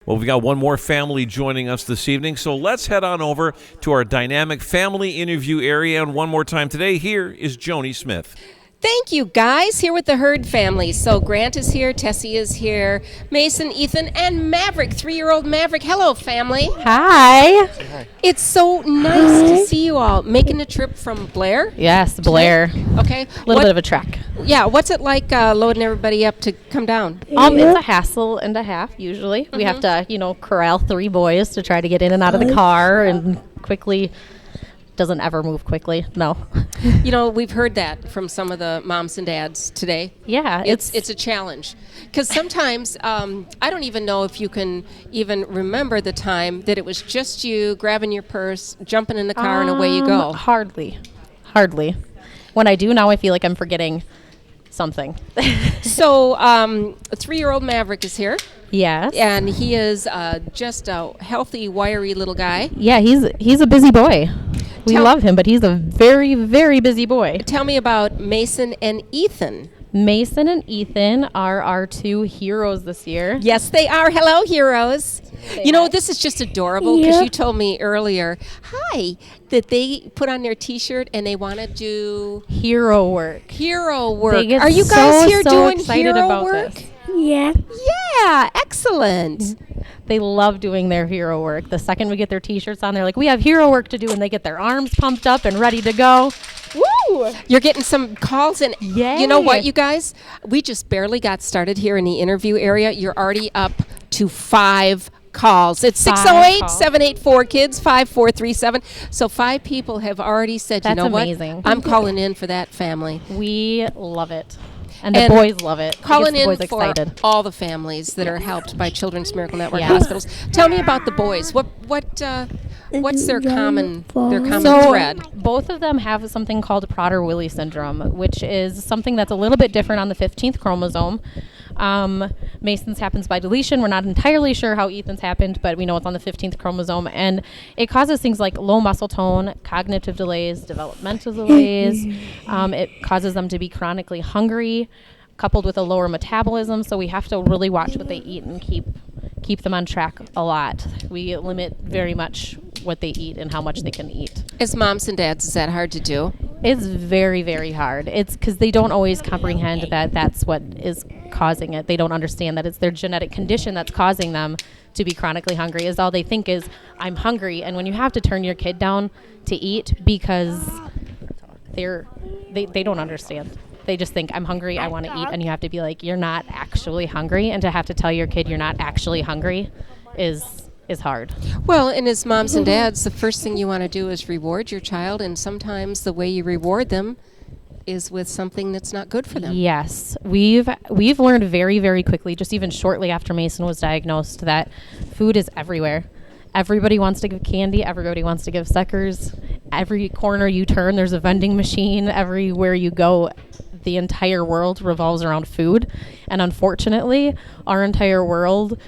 Well, we've got one more family joining us this evening, so let's head on over to our dynamic family interview area. And one more time today, here is Joni Smith. Thank you, guys. Here with the Hurd family. So Grant is here, Tessie is here, Mason, Ethan, and Maverick, 3-year-old Maverick. Hello, family. Hi. It's so nice to see you all. Making a trip from Blair? Yes, Blair. Okay. A little bit of a trek. Yeah, what's it like loading everybody up to come down? It's a hassle and a half, usually. Mm-hmm. We have to, corral 3 boys to try to get in and out of the car and quickly. Doesn't ever move quickly. No. We've heard that from some of the moms and dads today. Yeah. It's a challenge. Because sometimes, I don't even know if you can even remember the time that it was just you grabbing your purse, jumping in the car, and away you go. Hardly. When I do now, I feel like I'm forgetting something. So, a 3-year-old Maverick is here. Yes. And he is just a healthy, wiry little guy. Yeah, he's a busy boy. We love him, but he's a very, very busy boy. Tell me about Mason and Ethan. Mason and Ethan are our 2 heroes this year. Yes, they are. Hello, heroes. This is just adorable because you told me earlier, that they put on their T-shirt and they want to do hero work. Are you guys here doing hero work? This. Yeah, excellent. They love doing their hero work. The second we get their T-shirts on, they're like, we have hero work to do, and they get their arms pumped up and ready to go. Woo! You're getting some calls, and you know what, you guys? We just barely got started here in the interview area. You're already up to 5 calls. It's 608-784-KIDS, 5437. So 5 people have already said, That's you know amazing. What? I'm calling in for that family. We love it. And the boys love it. Calling in for excited. All the families that are helped by Children's Miracle Network hospitals. Tell me about the boys. What's their common thread? Both of them have something called Prader-Willi syndrome, which is something that's a little bit different on the 15th chromosome. Mason's happens by deletion. We're not entirely sure how Ethan's happened, but we know it's on the 15th chromosome. And it causes things like low muscle tone, cognitive delays, developmental delays. It causes them to be chronically hungry, coupled with a lower metabolism. So we have to really watch what they eat and keep them on track a lot. We limit very much what they eat and how much they can eat. As moms and dads, is that hard to do? It's very, very hard. It's because they don't always comprehend that that's what is causing it. They don't understand that it's their genetic condition that's causing them to be chronically hungry. Is all they think is, I'm hungry. And when you have to turn your kid down to eat because they don't understand. They just think, I'm hungry, I want to eat. And you have to be like, you're not actually hungry. And to have to tell your kid you're not actually hungry is hard. Well, and as moms and dads, the first thing you want to do is reward your child. And sometimes the way you reward them is with something that's not good for them. Yes. We've learned very, very quickly, just even shortly after Mason was diagnosed, that food is everywhere. Everybody wants to give candy. Everybody wants to give suckers. Every corner you turn, there's a vending machine. Everywhere you go, the entire world revolves around food. And unfortunately, our entire world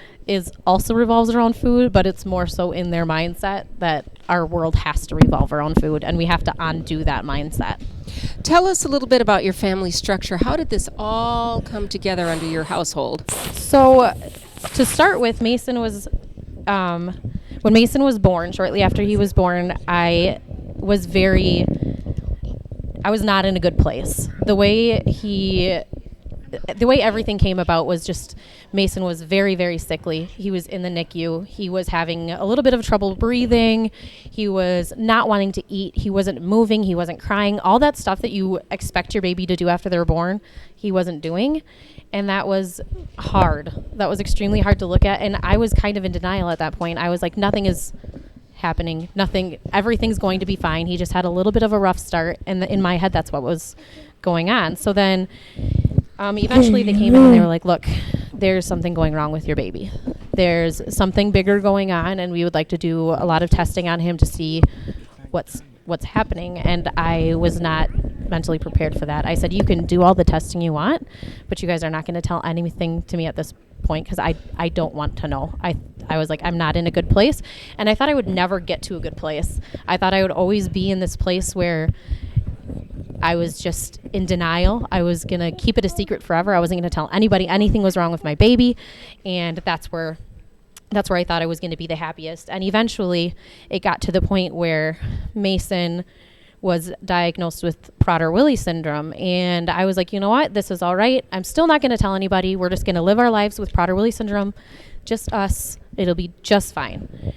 also revolves around food, but it's more so in their mindset that our world has to revolve around food, and we have to undo that mindset. Tell us a little bit about your family structure. How did this all come together under your household? So, to start with, Mason was, when Mason was born, shortly after he was born, I was not in a good place. The way everything came about was just Mason was very, very sickly. He was in the NICU. He was having a little bit of trouble breathing. He was not wanting to eat. He wasn't moving. He wasn't crying. All that stuff that you expect your baby to do after they're born, he wasn't doing. And that was hard. That was extremely hard to look at. And I was kind of in denial at that point. I was like, nothing is happening. Everything's going to be fine. He just had a little bit of a rough start. And in my head, that's what was going on. So then eventually they came in and they were like, look, there's something going wrong with your baby. There's something bigger going on, and we would like to do a lot of testing on him to see what's happening. And I was not mentally prepared for that. I said, you can do all the testing you want, but you guys are not going to tell anything to me at this point because I don't want to know. I was like, I'm not in a good place. And I thought I would never get to a good place. I thought I would always be in this place where I was just in denial. I was going to keep it a secret forever. I wasn't going to tell anybody anything was wrong with my baby. And that's where that's where I thought I was going to be the happiest. And eventually it got to the point where Mason was diagnosed with Prader-Willi syndrome. And I was like, you know what? This is all right. I'm still not going to tell anybody. We're just going to live our lives with Prader-Willi syndrome. Just us. It'll be just fine.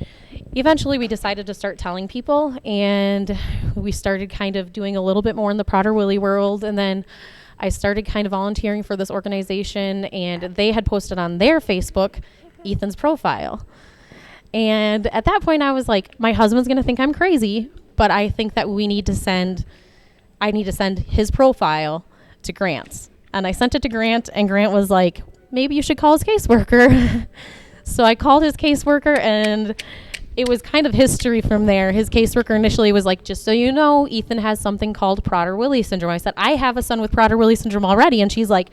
Eventually we decided to start telling people, and we started kind of doing a little bit more in the Prader-Willi world. And then I started kind of volunteering for this organization, and they had posted on their Facebook Ethan's profile. And at that point I was like, my husband's going to think I'm crazy, but I think that I need to send his profile to Grant's. And I sent it to Grant, and Grant was like, maybe you should call his caseworker. So I called his caseworker, and it was kind of history from there. His caseworker initially was like, just so you know, Ethan has something called Prader-Willi syndrome. I said, I have a son with Prader-Willi syndrome already. And she's like,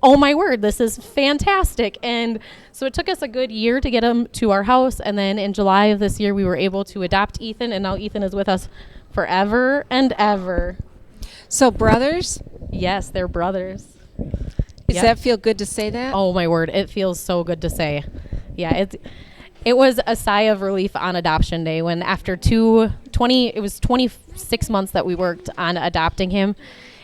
oh my word, this is fantastic. And so it took us a good year to get him to our house. And then in July of this year, we were able to adopt Ethan. And now Ethan is with us forever and ever. So brothers? Yes, they're brothers. Does that feel good to say that? Oh my word, it feels so good to say. Yeah, it was a sigh of relief on adoption day when after it was 26 months that we worked on adopting him.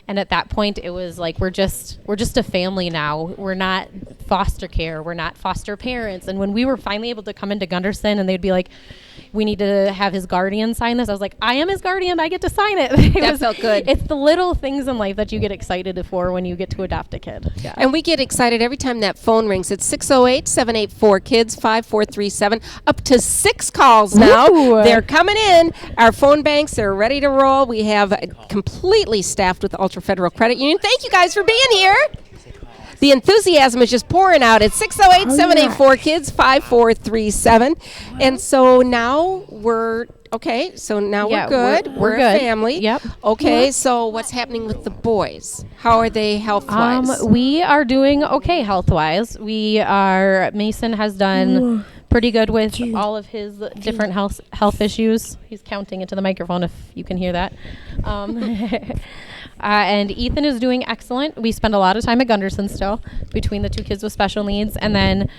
And at that point, it was like, we're just a family now. We're not foster care. We're not foster parents. And when we were finally able to come into Gunderson and they'd be like, we need to have his guardian sign this, I was like, I am his guardian. I get to sign it. That felt good. It's the little things in life that you get excited for when you get to adopt a kid. Yeah. And we get excited every time that phone rings. It's 608-784-KIDS, 5437. Up to 6 calls now. Ooh. They're coming in. Our phone banks are ready to roll. We have completely staffed with Ultra Federal Credit Union. Thank you guys for being here. The enthusiasm is just pouring out at 608-784-KIDS, 5437. And so now we're okay. So now we're good. We're a family. Yep. Okay. So what's happening with the boys? How are they health-wise? We are doing okay health-wise. Mason has done pretty good with all of his different health issues. He's counting into the microphone if you can hear that. And Ethan is doing excellent. We spend a lot of time at Gunderson still between the 2 kids with special needs. And then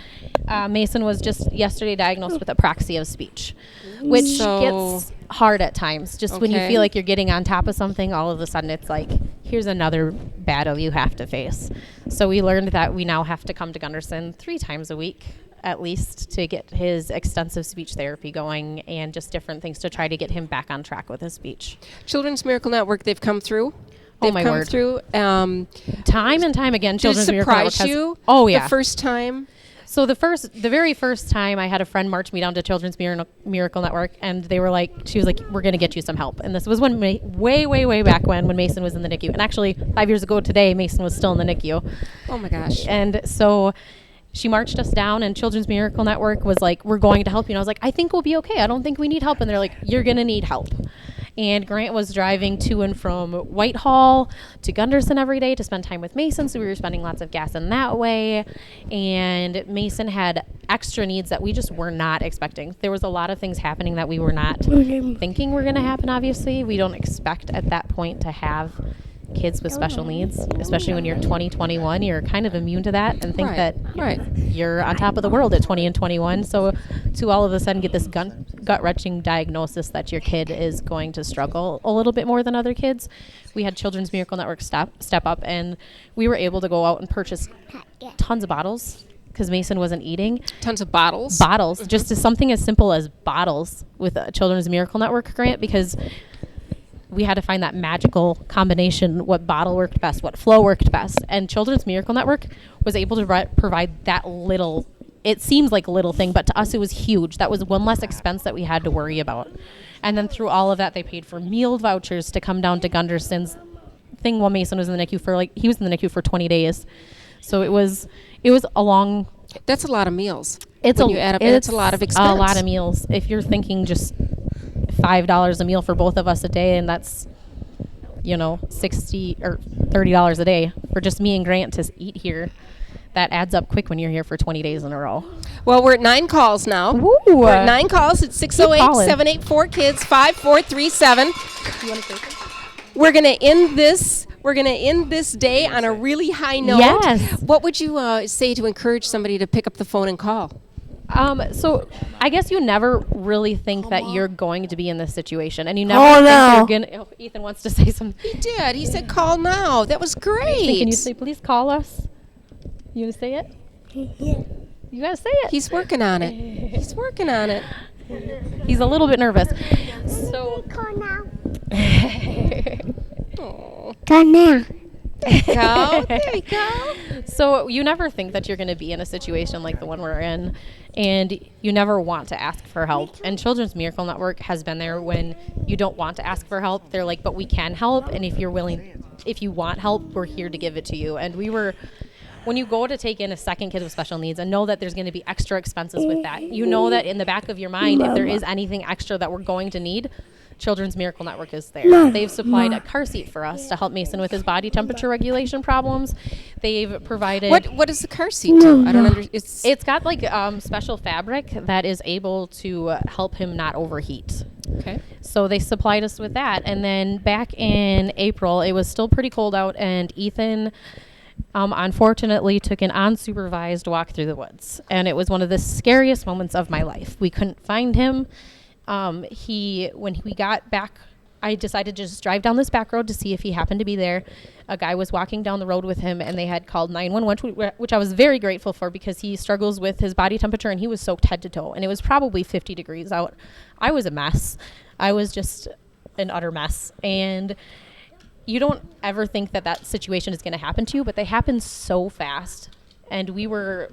Mason was just yesterday diagnosed with apraxia of speech, which gets hard at times. Just when you feel like you're getting on top of something, all of a sudden it's like, here's another battle you have to face. So we learned that we now have to come to Gunderson 3 times a week at least to get his extensive speech therapy going and just different things to try to get him back on track with his speech. Children's Miracle Network, they've come through. Oh my word! Through time and time again. Children's Did it Miracle Network surprise you? Oh yeah. The first time. So the very first time, I had a friend march me down to Children's Miracle Network, and she was like, "We're going to get you some help." And this was when way back when Mason was in the NICU, and actually 5 years ago today, Mason was still in the NICU. Oh my gosh! And so she marched us down, and Children's Miracle Network was like, "We're going to help you." And I was like, "I think we'll be okay. I don't think we need help." And they're like, "You're going to need help." And Grant was driving to and from Whitehall to Gunderson every day to spend time with Mason, so we were spending lots of gas in that way. And Mason had extra needs that we just were not expecting. There was a lot of things happening that we were not thinking were going to happen, obviously. We don't expect at that point to have kids with special needs, especially when you're 20, 21. You're kind of immune to that and think that you're on top of the world at 20 and 21. So to all of a sudden get this gut-wrenching diagnosis that your kid is going to struggle a little bit more than other kids, we had Children's Miracle Network step up, and we were able to go out and purchase tons of bottles because Mason wasn't eating. Tons of bottles? Bottles, just as something as simple as bottles with a Children's Miracle Network grant, because we had to find that magical combination, what bottle worked best, what flow worked best. And Children's Miracle Network was able to provide that little, it seems like a little thing, but to us it was huge. That was one less expense that we had to worry about. And then through all of that, they paid for meal vouchers to come down to Gunderson's thing while Mason was in the NICU he was in the NICU for 20 days. So it was a long. That's a lot of meals. It's a lot of expense. A lot of meals. If you're thinking just $5 a meal for both of us a day, and that's $60 or $30 a day for just me and Grant to eat here, that adds up quick when you're here for 20 days in a row. Well, we're at 9 calls now. Woo. We're at 9 calls at 608-784-KIDS, 5437. You want to say something? We're going to end this day on a really high note. Yes. What would you say to encourage somebody to pick up the phone and call? So I guess you never really think that you're going to be in this situation, and you never think you're gonna. Oh, Ethan wants to say something. He did. He said, "Call now." That was great. Ethan, can you say, "Please call us"? You gonna say it? Yeah. You gotta say it. He's working on it. He's working on it. He's a little bit nervous. So. Call now. Oh. Call now. Go. There you go. So you never think that you're going to be in a situation like the one we're in, and you never want to ask for help. And Children's Miracle Network has been there when you don't want to ask for help. They're like, but we can help, and if you're willing, if you want help, we're here to give it to you. And when you go to take in a second kid with special needs and know that there's going to be extra expenses with that, you know that in the back of your mind, if there is anything extra that we're going to need, Children's Miracle Network is there. They've supplied a car seat for us to help Mason with his body temperature regulation problems. They've provided... What does the car seat do? I don't understand. It's got like special fabric that is able to help him not overheat. Okay. So they supplied us with that. And then back in April, it was still pretty cold out, and Ethan... unfortunately took an unsupervised walk through the woods, and it was one of the scariest moments of my life. We couldn't find him. When we got back, I decided to just drive down this back road to see if he happened to be there. A guy was walking down the road with him, and they had called 911, which I was very grateful for, because he struggles with his body temperature, and he was soaked head to toe, and it was probably 50 degrees out. I was a mess. I was just an utter mess, and you don't ever think that that situation is going to happen to you, but they happen so fast. And we were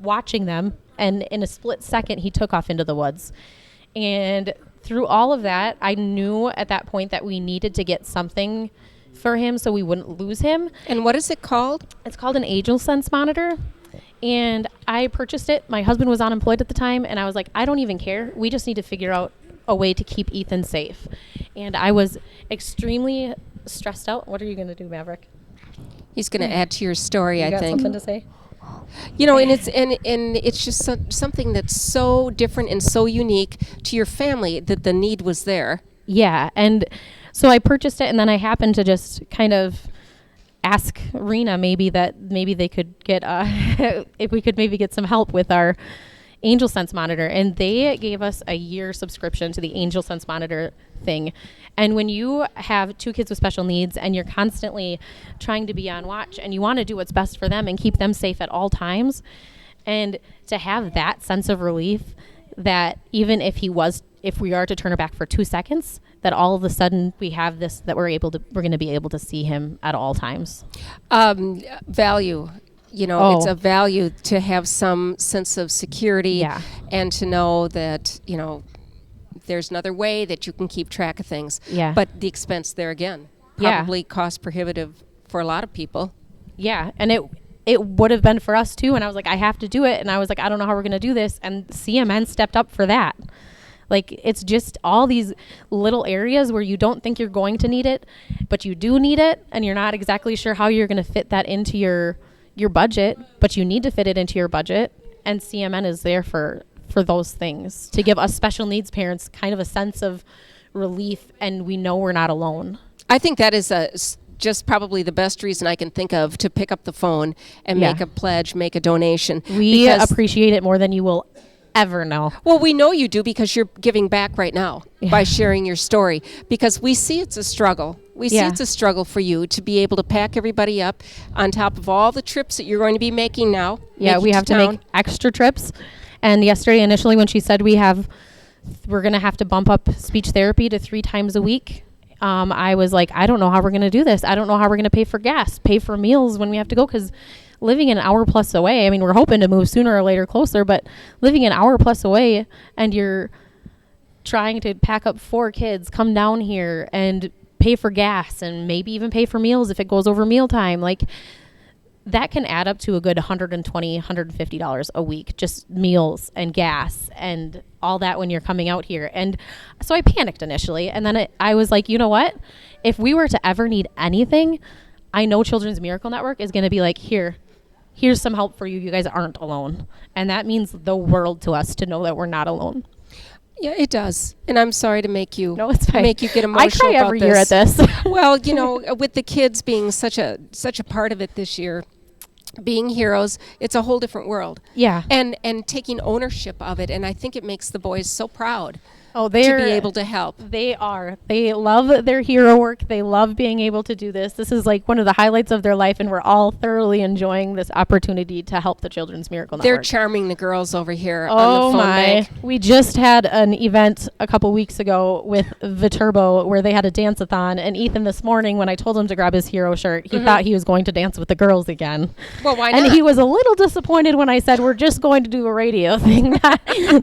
watching them, and in a split second, he took off into the woods. And through all of that, I knew at that point that we needed to get something for him so we wouldn't lose him. And what is it called? It's called an Angel Sense monitor. And I purchased it. My husband was unemployed at the time, and I was like, I don't even care. We just need to figure out a way to keep Ethan safe. And I was extremely stressed out. What are you going to do, Maverick? He's going to add to your story, You I got think. something to say? You know, and it's just something that's so different and so unique to your family that the need was there. Yeah, and so I purchased it, and then I happened to just kind of ask Rena maybe they could get if we could maybe get some help with our Angel Sense monitor, and they gave us a year subscription to the Angel Sense monitor thing. And when you have two kids with special needs and you're constantly trying to be on watch and you want to do what's best for them and keep them safe at all times, and to have that sense of relief that even if we are to turn it back for 2 seconds, that all of a sudden we have this, that we're going to be able to see him at all times. Value. You know, it's a value to have some sense of security, and to know that, you know, there's another way that you can keep track of things. Yeah. But the expense there again, probably cost prohibitive for a lot of people. Yeah, and it would have been for us too. And I was like, I have to do it. And I was like, I don't know how we're going to do this. And CMN stepped up for that. Like, it's just all these little areas where you don't think you're going to need it, but you do need it, and you're not exactly sure how you're going to fit that into your budget, but you need to fit it into your budget, and CMN is there for those things, to give us special needs parents kind of a sense of relief, and we know we're not alone. I think that is just probably the best reason I can think of to pick up the phone and make a pledge, make a donation. We appreciate it more than you will ever know. Well, we know you do, because you're giving back right now by sharing your story, because we see it's a struggle. We see it's a struggle for you to be able to pack everybody up on top of all the trips that you're going to be making now. Yeah, we have to make extra trips. And yesterday, initially, when she said we're going to have to bump up speech therapy to 3 times a week, I was like, I don't know how we're going to do this. I don't know how we're going to pay for gas, pay for meals when we have to go, because living an hour plus away, I mean, we're hoping to move sooner or later closer, but living an hour plus away, and you're trying to pack up 4 kids, come down here and pay for gas, and maybe even pay for meals if it goes over mealtime, like, that can add up to a good $120, $150 a week, just meals and gas and all that when you're coming out here. And so I panicked initially, and then I was like, you know what? If we were to ever need anything, I know Children's Miracle Network is going to be like, here's some help for you. You guys aren't alone. And that means the world to us, to know that we're not alone. Yeah, it does. And I'm sorry to make you make you get emotional. I cry about every year at this. Well, you know, with the kids being such a part of it this year, being heroes. It's a whole different world. Yeah. And taking ownership of it. And I think it makes the boys so proud. Oh, to be able to help. They are. They love their hero work. They love being able to do this. This is like one of the highlights of their life, and we're all thoroughly enjoying this opportunity to help the Children's Miracle Network. They're charming, the girls over here on Oh the phone my. bank. We just had an event a couple weeks ago with Viterbo where they had a dance-a-thon, and Ethan this morning, when I told him to grab his hero shirt, he thought he was going to dance with the girls again. Well, why not? And he was a little disappointed when I said, we're just going to do a radio thing,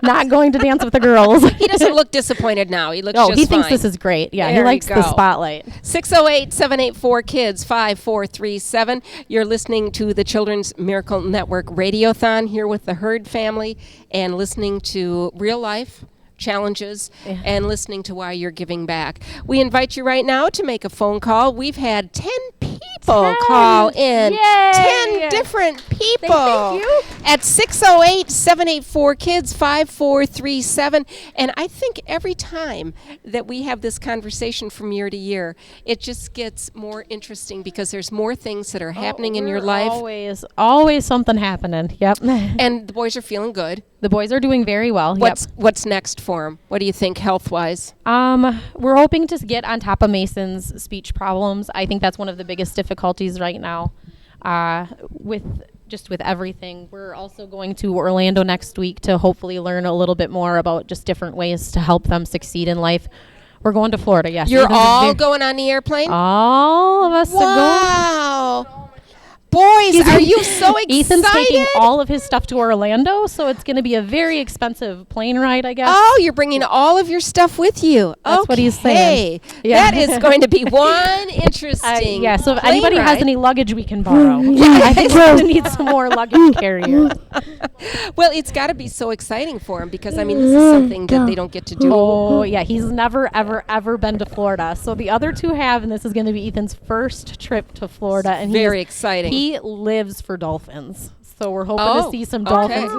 not going to dance with the girls. He doesn't look disappointed now. He looks just he thinks fine. this is great. Yeah, There he you likes the go. spotlight. 608-784-KIDS 5437. You're listening to the Children's Miracle Network Radiothon here with the Hurd family and listening to real life challenges and listening to why you're giving back. We invite you right now to make a phone call. We've had 10 people call in. Yay. 10 different people. Thank you. At 608-784-KIDS 5437. And I think every time that we have this conversation from year to year, it just gets more interesting because there's more things that are happening in your life. Always something happening. Yep. And the boys are feeling good. The boys are doing very well. What's next for them? What do you think health-wise? We're hoping to get on top of Mason's speech problems. I think that's one of the biggest difficulties right now with everything. We're also going to Orlando next week to hopefully learn a little bit more about just different ways to help them succeed in life. We're going to Florida, yes. You're all going on the airplane? All of us are going. Wow. Boys, are you so excited? Ethan's taking all of his stuff to Orlando, so it's going to be a very expensive plane ride, I guess. Oh, you're bringing all of your stuff with you. That's what he's saying. Yeah. That is going to be one interesting yeah, so if plane anybody ride. has any luggage we can borrow. Yeah. I think we're going to need some more luggage carriers. Well, it's got to be so exciting for him because, I mean, this is something that they don't get to do. Oh, yeah, he's never, ever, ever been to Florida. So the other two have, and this is going to be Ethan's first trip to Florida. And Very exciting. He lives for dolphins. So we're hoping to see some dolphins.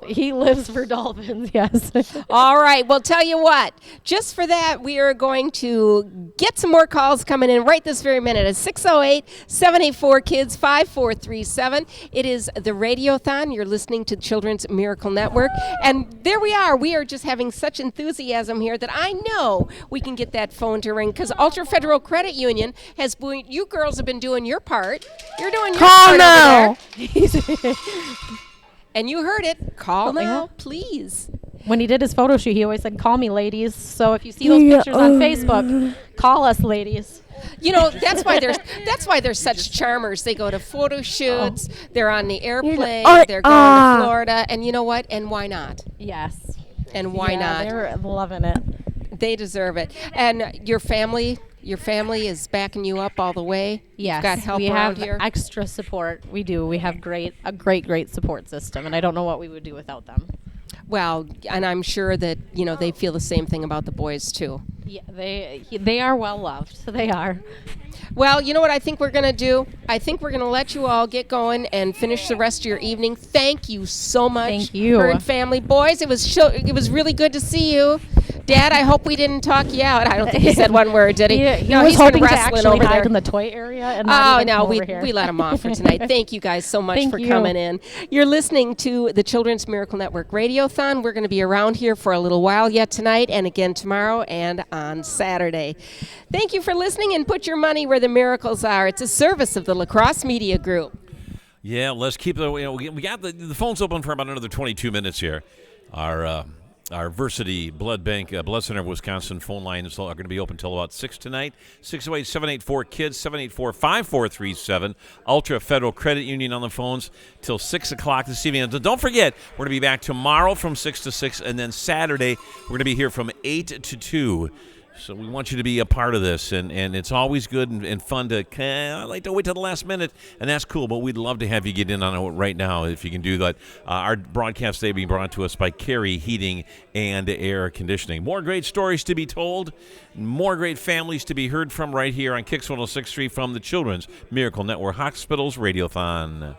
He lives for dolphins, yes. All right. Well, tell you what. Just for that, we are going to get some more calls coming in right this very minute at 608-784-KIDS 5437. It is the Radiothon. You're listening to Children's Miracle Network. And there we are. We are just having such enthusiasm here that I know we can get that phone to ring because Ultra Federal Credit Union has been, you girls have been doing your part. You're doing your part over there. And you heard it. Call now, please. When he did his photo shoot, he always said, "Call me, ladies." So if you see those pictures on Facebook, call us, ladies. You know, that's why they're such charmers. They go to photo shoots. They're on the airplane. They're going to Florida. And you know what? And why not? Yes. And why not? They're loving it. They deserve it. And your family is backing you up all the way. Yes, You've got help we around have here. extra support. We do. We have a great support system, and I don't know what we would do without them. Well, and I'm sure that they feel the same thing about the boys too. Yeah, they are well loved. They are. Well, you know what I think we're going to do? I think we're going to let you all get going and finish the rest of your evening. Thank you so much. Thank you. Hurd family. Boys, it was really good to see you. Dad, I hope we didn't talk you out. I don't think he said one word, did he? He was he's been hoping to wrestling actually over hide there. in the toy area. And not even come over here. We let him off for tonight. Thank you guys so much for you. coming in. You're listening to the Children's Miracle Network Radiothon. We're going to be around here for a little while yet tonight and again tomorrow and on Saturday. Thank you for listening and put your money where the miracles are. It's a service of the La Crosse Media Group. Yeah, let's keep the. We got the phones open for about another 22 minutes here. Our Versity Blood Bank, Blood Center of Wisconsin phone lines are going to be open until about 6 tonight. 608-784-KIDS, 784-5437. Ultra Federal Credit Union on the phones till 6 o'clock this evening. And don't forget, we're going to be back tomorrow from 6 to 6, and then Saturday we're going to be here from 8 to 2. So we want you to be a part of this, and it's always good and fun to, I like to wait till the last minute, and that's cool, but we'd love to have you get in on it right now if you can do that. Our broadcast today being brought to us by Carey Heating and Air Conditioning. More great stories to be told, more great families to be heard from right here on Kicks 106.3 from the Children's Miracle Network Hospitals Radiothon.